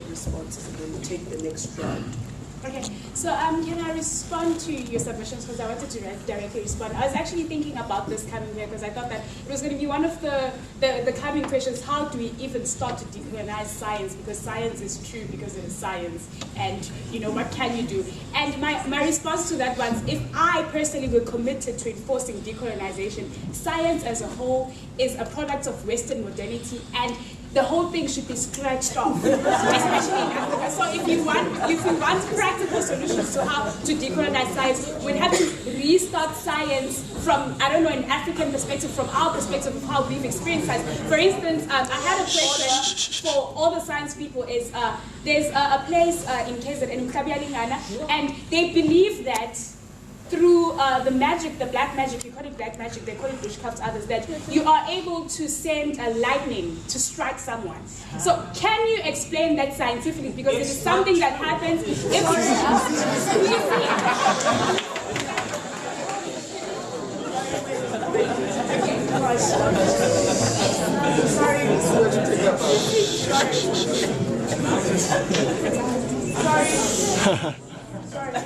responses, and then we'll take the next round. Okay, so can I respond to your submissions, because I wanted to directly respond. I was actually thinking about this coming here because I thought that it was going to be one of the coming questions. How do we even start to decolonize science? Because science is true because it is science, and you know, what can you do? And my response to that was, if I personally were committed to enforcing decolonization, science as a whole is a product of Western modernity, and the whole thing should be scratched off, especially in Africa. So if you want practical solutions to how to decolonize science, we'd have to restart science from, I don't know, an African perspective, from our perspective of how we've experienced science. For instance, I had a question for all the science people is, there's a place in KZN, in Mhlabyalingana, and they believe that through the magic, the black magic, you call it black magic, they call it witchcraft, others, that you are able to send a lightning to strike someone. So can you explain that scientifically? Because it is something that happens if Sorry.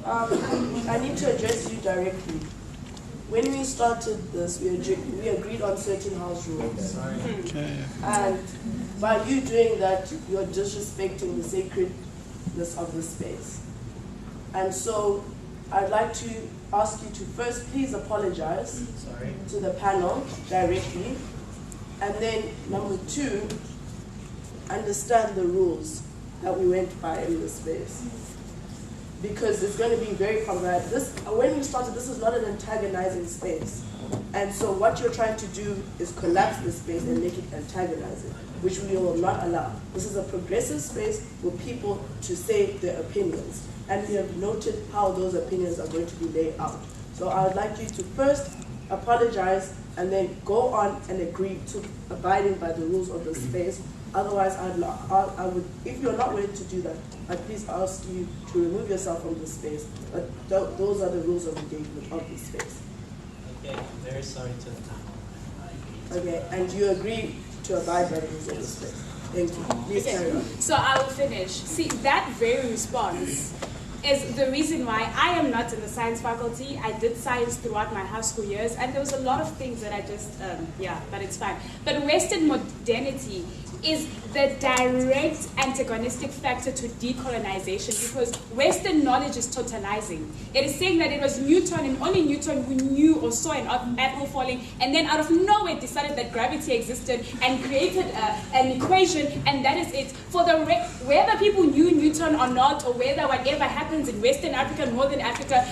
I need to address you directly. When we started this, we agreed on certain house rules. Okay. And by you doing that, you're disrespecting the sacredness of the space. And so I'd like to ask you to first please apologize to the panel directly. And then number two, understand the rules that we went by in this space. Because it's going to be very problematic. When we started, this is not an antagonizing space. And so what you're trying to do is collapse the space and make it antagonizing, which we will not allow. This is a progressive space for people to say their opinions. And we have noted how those opinions are going to be laid out. So I would like you to first apologize and then go on and agree to abiding by the rules of the space. Otherwise, I would, if you're not willing to do that, I'd please ask you to remove yourself from this space. But those are the rules of engagement of this space. Okay, I'm very sorry to the panel. Okay, and you agree to abide by the rules of this space. Thank you. Please carry on. So I will finish. See, that very response is the reason why I am not in the science faculty. I did science throughout my high school years, and there was a lot of things that I just, but it's fine. But Western modernity is the direct antagonistic factor to decolonization, because Western knowledge is totalizing. It is saying that it was Newton and only Newton who knew or saw an apple falling, and then out of nowhere decided that gravity existed and created an equation, and that is it. For the whether people knew Newton or not, or whether whatever happens in Western Africa, Northern Africa,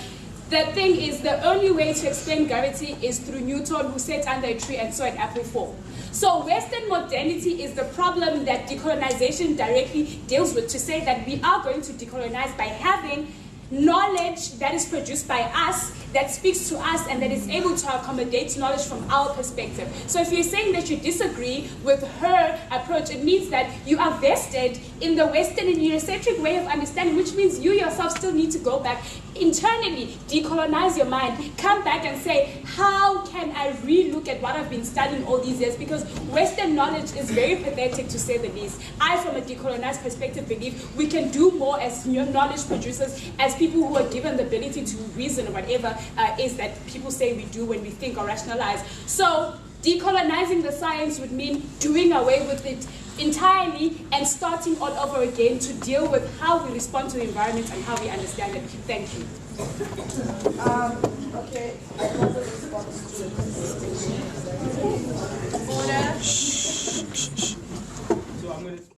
the thing is, the only way to explain gravity is through Newton, who sat under a tree and saw an apple fall. So Western modernity is the problem that decolonization directly deals with, to say that we are going to decolonize by having knowledge that is produced by us, that speaks to us, and that is able to accommodate knowledge from our perspective. So if you're saying that you disagree with her approach, it means that you are vested in the Western and Eurocentric way of understanding, which means you yourself still need to go back internally, decolonize your mind, come back and say, how can I re-look at what I've been studying all these years? Because Western knowledge is very pathetic, to say the least. I, from a decolonized perspective, believe we can do more as knowledge producers, as people who are given the ability to reason or whatever is that people say we do when we think or rationalize. So decolonizing the science would mean doing away with it entirely and starting all over again to deal with how we respond to the environment and how we understand it. Thank you. Okay, another response to the Order. So I'm going to